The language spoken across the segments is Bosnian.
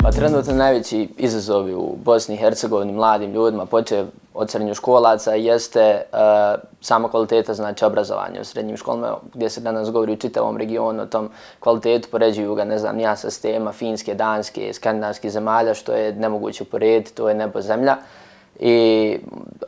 Pa trenutno najveći izazovi u Bosni i Hercegovini mladim ljudima, počev od srednjoškolaca, jeste sama kvaliteta znači obrazovanja u srednjim školama, gdje se danas govori u čitavom regionu o tom kvalitetu, poređuju ga, ne znam, ja sa sistema Finske, Danske, skandinavskih zemalja, što je nemoguće uporediti, to je nebo zemlja. I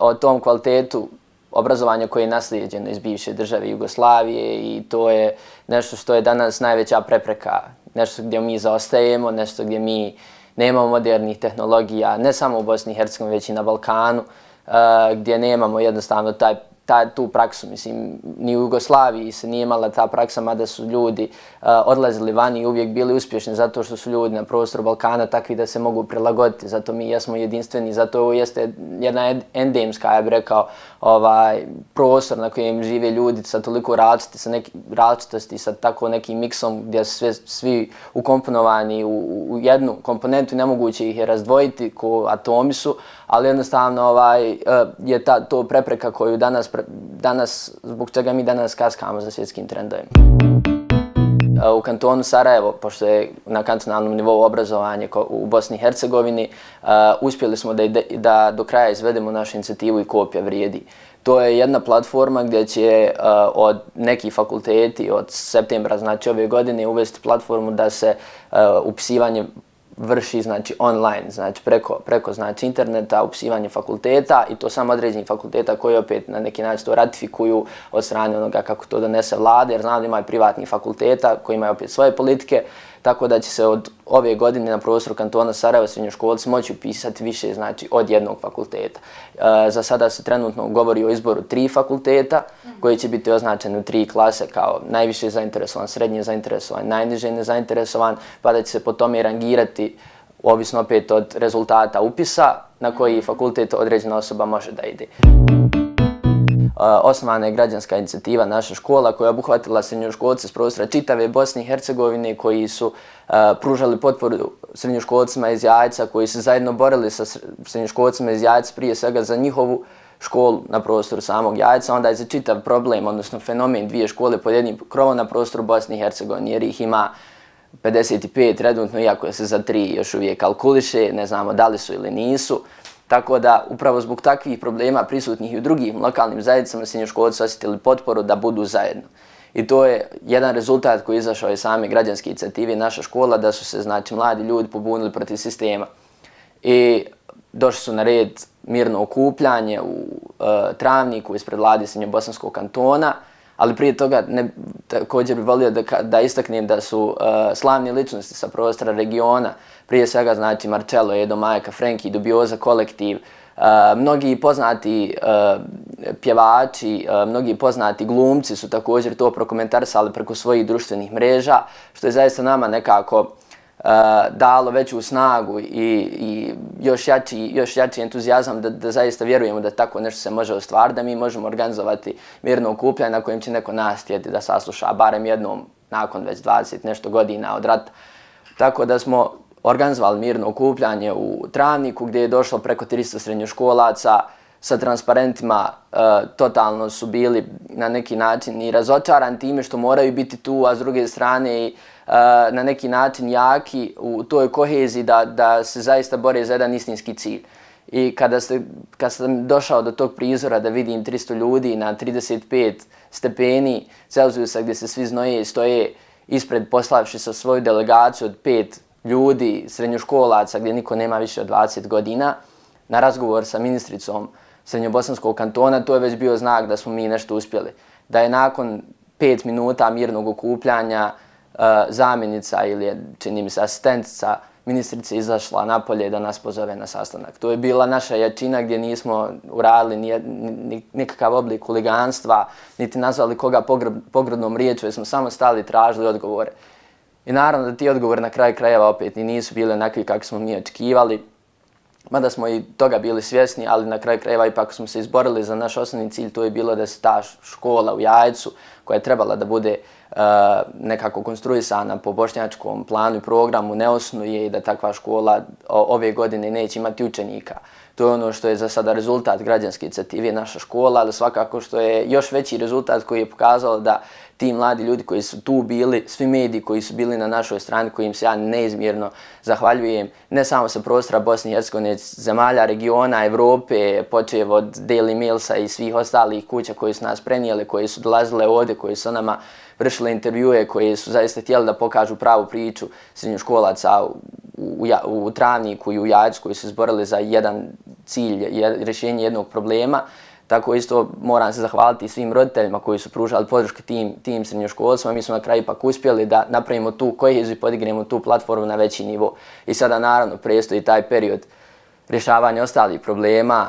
o tom kvalitetu obrazovanja koje je naslijeđeno iz bivše države Jugoslavije i to je nešto što je danas najveća prepreka, nešto gdje mi zaostajemo, nešto gdje mi nemamo modernih tehnologija, ne samo u Bosni i Hercegovini, već i na Balkanu, gdje nemamo jednostavno tu praksu. Mislim, ni u Jugoslaviji se nije imala ta praksa, mada su ljudi odlazili vani i uvijek bili uspješni zato što su ljudi na prostoru Balkana takvi da se mogu prilagoditi. Zato mi jesmo jedinstveni, zato ovo jeste jedna endemska, ja bih rekao, prostor na kojem žive ljudi sa toliko različitosti, sa tako nekim miksom gdje su svi ukomponovani u jednu komponentu i nemoguće ih je razdvojiti ko atomi su, ali jednostavno je to prepreka koju zbog čega mi danas kaskamo za svjetskim trendovima. U kantonu Sarajevo, pošto je na kantonalnom nivou obrazovanje u Bosni i Hercegovini, uspjeli smo da do kraja izvedemo našu inicijativu I kopija vrijedi. To je jedna platforma gdje će od nekih fakulteti od septembra, znači ove godine, uvesti platformu da se upisivanje vrši znači online, znači preko znači interneta, upisivanje fakulteta i to samo određenih fakulteta koji opet na neki način to ratifikuju od strane onoga kako to donese vlada, jer znam da ima i privatnih fakulteta koji imaju opet svoje politike, tako da će se od ove godine na prostoru kantona Sarajevo srednjoškolci moći upisati više znači od jednog fakulteta. Za sada se trenutno govori o izboru 3 fakulteta koji će biti označeni u 3 klase kao najviše zainteresovan, srednje zainteresovan, najniže nezainteresovan, pa da će se po tome rangirati ovisno opet od rezultata upisa na koji fakultet određena osoba može da ide. Osnovana je građanska inicijativa Naša škola koja je obuhvatila srednjoškolce s prostora čitave Bosne i Hercegovine koji su pružali potporu srednjoškolcima iz Jajca, koji su zajedno borili sa srednjoškolcima iz Jajca prije svega za njihovu školu na prostoru samog Jajca, onda je za čitav problem, odnosno fenomen 2 škole pod jednim krovom na prostoru Bosne i Hercegovine, jer ih ima 55 trenutno, iako se za 3 još uvijek kalkuliše, ne znamo da li su ili nisu. Tako da upravo zbog takvih problema prisutnih i u drugim lokalnim zajednicama srednjoškolci osjetili potporu da budu zajedno. I to je jedan rezultat koji je izašao iz same građanske inicijative Naša škola, da su se znači mladi ljudi pobunili protiv sistema. I došli su na red mirno okupljanje u Travniku ispred vlade Srednjobosanskog kantona, ali prije toga također bih volio da istaknem da su slavne ličnosti sa prostora regiona, prije svega znači Marcello, Edo, Majka, Frenki, Dubioza kolektiv, mnogi poznati pjevači, mnogi poznati glumci su također to prokomentarisali preko svojih društvenih mreža, što je zaista nama nekako dalo veću snagu i još jači entuzijazam da zaista vjerujemo da tako nešto se može ostvariti, da mi možemo organizovati mirno okupljanje na kojem će neko nas htjeti da sasluša, barem jednom nakon već 20 nešto godina od rata. Tako da smo organizovali mirno okupljanje u Travniku gdje je došlo preko 300 srednjoškolaca sa transparentima, totalno su bili na neki način i razočarani time što moraju biti tu, a s druge strane i na neki način jaki u toj koheziji da se zaista bore za jedan istinski cilj. I kad sam došao do tog prizora da vidim 300 ljudi na 35 stepeni Celzijusa gdje se svi znoje i stoje ispred poslavši sa svoju delegaciju od 5 ljudi, srednjoškolaca gdje niko nema više od 20 godina, na razgovor sa ministricom Srednjobosanskog kantona, to je već bio znak da smo mi nešto uspjeli. Da je nakon 5 minuta mirnog okupljanja zamjenica ili čini mi se asistentica ministrice izašla napolje da nas pozove na sastanak. To je bila naša jačina gdje nismo uradili nikakav oblik huliganstva, niti nazvali koga pogrdnom riječju, jer smo samo stali i tražili odgovore. I naravno da ti odgovori na kraju krajeva opet i nisu bili onakvi kako smo mi očekivali, mada smo i toga bili svjesni, ali na kraju krajeva ipak smo se izborili za naš osnovni cilj, to je bilo da se ta škola u Jajcu, koja je trebala da bude nekako konstruisana po bošnjačkom planu i programu, ne osnuje i da takva škola ove godine neće imati učenika. To je ono što je za sada rezultat građanske inicijative Naša škola, ali svakako što je još veći rezultat koji je pokazao da ti mladi ljudi koji su tu bili, svi mediji koji su bili na našoj strani, kojim se ja neizmjerno zahvaljujem, ne samo sa prostora Bosne i Hercegovine, zemalja, regiona, Evrope, počev od Daily Mailsa i svih ostalih kuća koji su nas prenijeli, koji su dolazile ovdje, koji su nama vršile intervjue, koji su zaista htjeli da pokažu pravu priču srednjoškolaca u Travniku i u Jajcu, koji su izborili za jedan cilj, rješenje jednog problema. Tako isto moram se zahvaliti svim roditeljima koji su pružali podršku tim srednjoškolcima. Mi smo na kraju ipak uspjeli da napravimo tu koheziju i podignemo tu platformu na veći nivo. I sada naravno prestoji taj period rješavanja ostalih problema,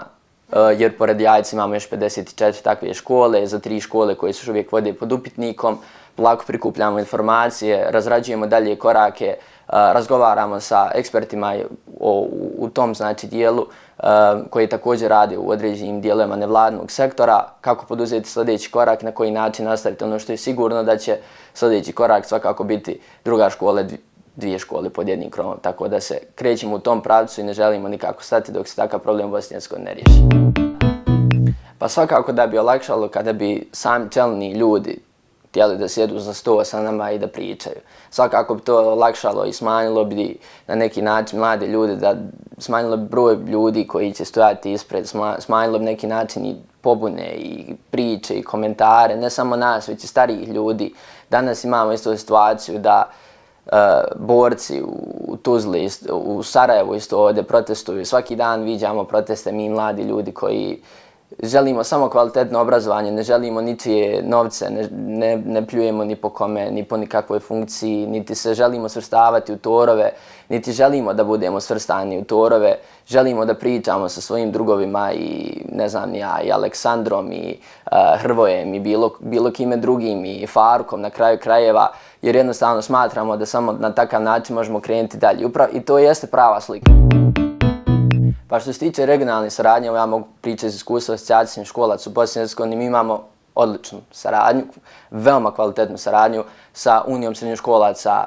jer pored Jajca imamo još 54 takve škole, za 3 škole koje se još uvijek vode pod upitnikom. Polako prikupljamo informacije, razrađujemo dalje korake, razgovaramo sa ekspertima u tom znači dijelu koji također rade u određenim dijelovima nevladinog sektora, kako poduzeti sljedeći korak, na koji način nastaviti. Ono što je sigurno da će sljedeći korak svakako biti druga škola, 2 škole pod jednim krovom, tako da se krećemo u tom pravcu i ne želimo nikako stati dok se takav problem u Bosni i Hercegovini ne riješi. Pa svakako da bi olakšalo kada bi sami čelni ljudi htjeli da sjedu za sto sa nama i da pričaju. Svakako bi to olakšalo i smanjilo bi na neki način mlade ljude, smanjilo bi broj ljudi koji će stojati ispred, smanjilo bi neki način i pobune i priče i komentare, ne samo nas, već i starijih ljudi. Danas imamo isto situaciju da borci u Tuzli, u Sarajevu isto ovdje protestuju. Svaki dan viđamo proteste mi mladi ljudi koji želimo samo kvalitetno obrazovanje, ne želimo ničije novce, ne pljujemo ni po kome, ni po nikakvoj funkciji, niti se želimo svrstavati u torove, niti želimo da budemo svrstani u torove. Želimo da pričamo sa svojim drugovima i ne znam ja, i Aleksandrom i Hrvojem i bilo kime drugim i Farukom na kraju krajeva, jer jednostavno smatramo da samo na takav način možemo krenuti dalje. I to jeste prava slika. Pa što se tiče regionalne saradnje, ja mogu pričati iz iskustva asocijacije srednjoškolaca u Bosni i Hercegovini, mi imamo odličnu saradnju, veoma kvalitetnu saradnju sa Unijom srednjoškolaca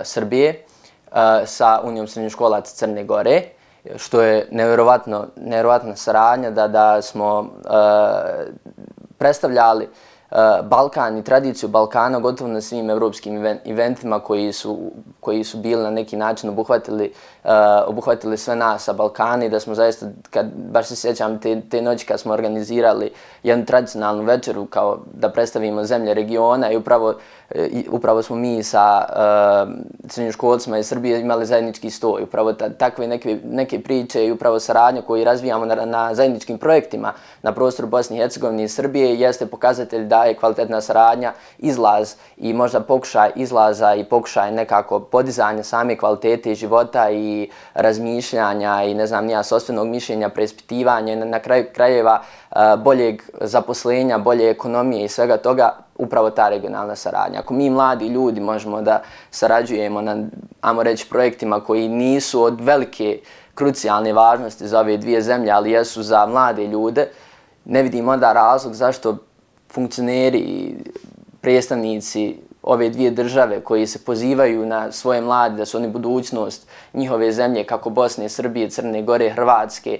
Srbije, sa Unijom srednjoškolaca Crne Gore, što je nevjerovatna saradnja da smo predstavljali Balkan i tradiciju Balkana gotovo na svim evropskim eventima koji su bili na neki način obuhvatili sve nas sa Balkana i da smo zaista, baš se sjećam te noći kad smo organizirali jednu tradicionalnu večeru kao da predstavimo zemlje regiona i upravo smo mi sa srednjoškolcima iz Srbije imali zajednički sto i upravo takve neke priče i upravo saradnju koju razvijamo na zajedničkim projektima na prostoru Bosne i Hercegovine i Srbije jeste pokazatelj da je kvalitetna saradnja, izlaz i možda pokušaj izlaza i pokušaj nekako podizanja same kvalitete života i razmišljanja i ne znam nija sopstvenog mišljenja, preispitivanja i na kraju krajeva boljeg zaposlenja, bolje ekonomije i svega toga, upravo ta regionalna saradnja. Ako mi mladi ljudi možemo da sarađujemo na, ajmo reći, projektima koji nisu od velike krucijalne važnosti za ove dvije zemlje, ali jesu za mlade ljude, ne vidim onda razlog zašto funkcioneri i predstavnici ove dvije države koji se pozivaju na svoje mlade, da su oni budućnost njihove zemlje kako Bosne, Srbije, Crne Gore, Hrvatske,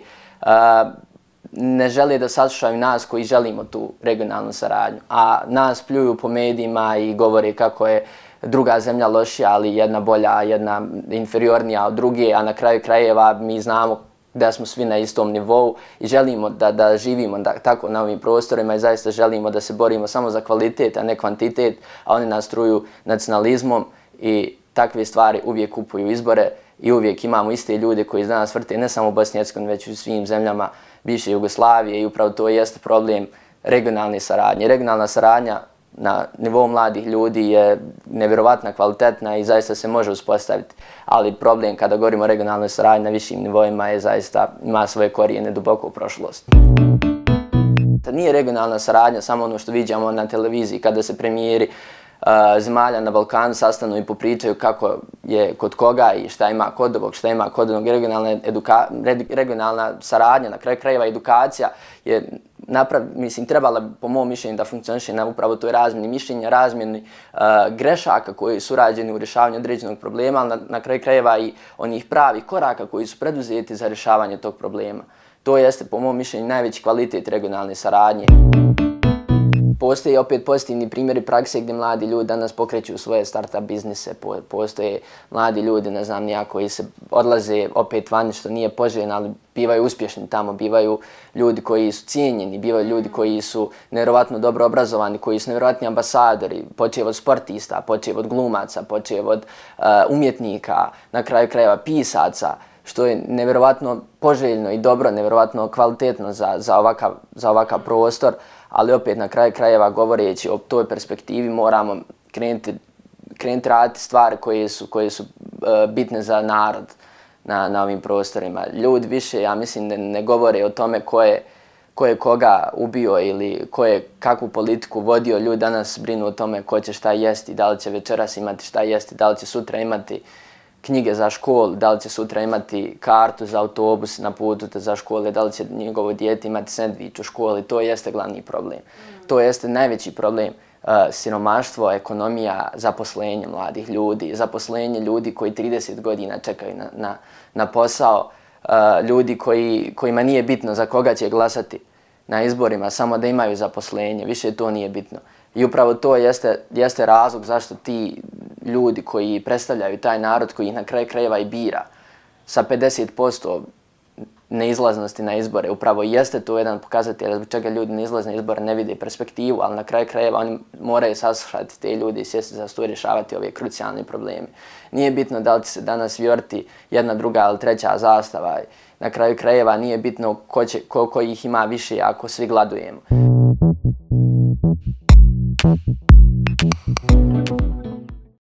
ne žele da saslušaju nas koji želimo tu regionalnu saradnju. A nas pljuju po medijima i govore kako je druga zemlja lošija, ali jedna bolja, jedna inferiornija od druge, a na kraju krajeva mi znamo da smo svi na istom nivou i želimo da živimo tako na ovim prostorima i zaista želimo da se borimo samo za kvalitet, a ne kvantitet, a oni nas truju nacionalizmom i takve stvari uvijek kupuju izbore i uvijek imamo iste ljude koji danas vrte ne samo u Bosni i Hercegovini, već u svim zemljama bivše Jugoslavije i upravo to jeste problem regionalne saradnje. Regionalna saradnja na nivou mladih ljudi je nevjerovatna, kvalitetna i zaista se može uspostaviti. Ali problem kada govorimo o regionalnoj saradnji na višim nivoima je zaista ima svoje korijene duboko u prošlosti. Nije regionalna saradnja samo ono što viđamo na televiziji kada se premijeri zemalja na Balkanu sastanu i popričaju kako je kod koga i šta ima kod ovog, šta ima kod onog. Regionalna saradnja, na kraju krajeva edukacija je trebala po mom mišljenju da funkcioniše na upravo toj razmjeni mišljenja, razmjeni grešaka koji su rađeni u rješavanju određenog problema, ali na kraju krajeva i onih pravih koraka koji su preduzeti za rješavanje tog problema. To jeste po mom mišljenju najveći kvalitet regionalne saradnje. postoje opet pozitivni primjeri prakse gdje mladi ljudi danas pokreću svoje startup biznise, postoje mladi ljudi, ne znam nija, koji se odlaze opet vani što nije poželjno, ali bivaju uspješni tamo, bivaju ljudi koji su cijenjeni, bivaju ljudi koji su nevjerovatno dobro obrazovani, koji su nevjerovatni ambasadori, počev od sportista, počev od glumaca, počev od umjetnika, na kraju krajeva pisaca, što je nevjerovatno poželjno i dobro, nevjerovatno kvalitetno za ovakav prostor, ali opet na kraju krajeva govoreći o toj perspektivi moramo krenuti raditi stvari koje su bitne za narod na ovim prostorima. Ljudi više, ja mislim, ne govore o tome ko je koga ubio ili ko je kakvu politiku vodio. Ljudi danas brinu o tome ko će šta jesti, da li će večeras imati šta jesti, da li će sutra imati knjige za školu, da li će sutra imati kartu za autobus na putu za škole, da li će njegovo dijete imati sendvič u školi. To jeste glavni problem. To jeste najveći problem. Siromaštvo, ekonomija, zaposlenje mladih ljudi, zaposlenje ljudi koji 30 godina čekaju na posao, ljudi kojima nije bitno za koga će glasati na izborima, samo da imaju zaposlenje, više to nije bitno. I upravo to jeste razlog zašto ti ljudi koji predstavljaju taj narod, koji ih na kraju krajeva i bira, sa 50% neizlaznosti na izbore, upravo jeste to jedan pokazatelj zbog čega ljudi ne izlaze na izbore, ne vide perspektivu, ali na kraju krajeva oni moraju saslušati te ljudi i sjesti za sto i rješavati ove krucijalne probleme. Nije bitno da li će se danas vijoriti jedna, druga ili treća zastava. Na kraju krajeva nije bitno koliko ih ima više ako svi gladujemo.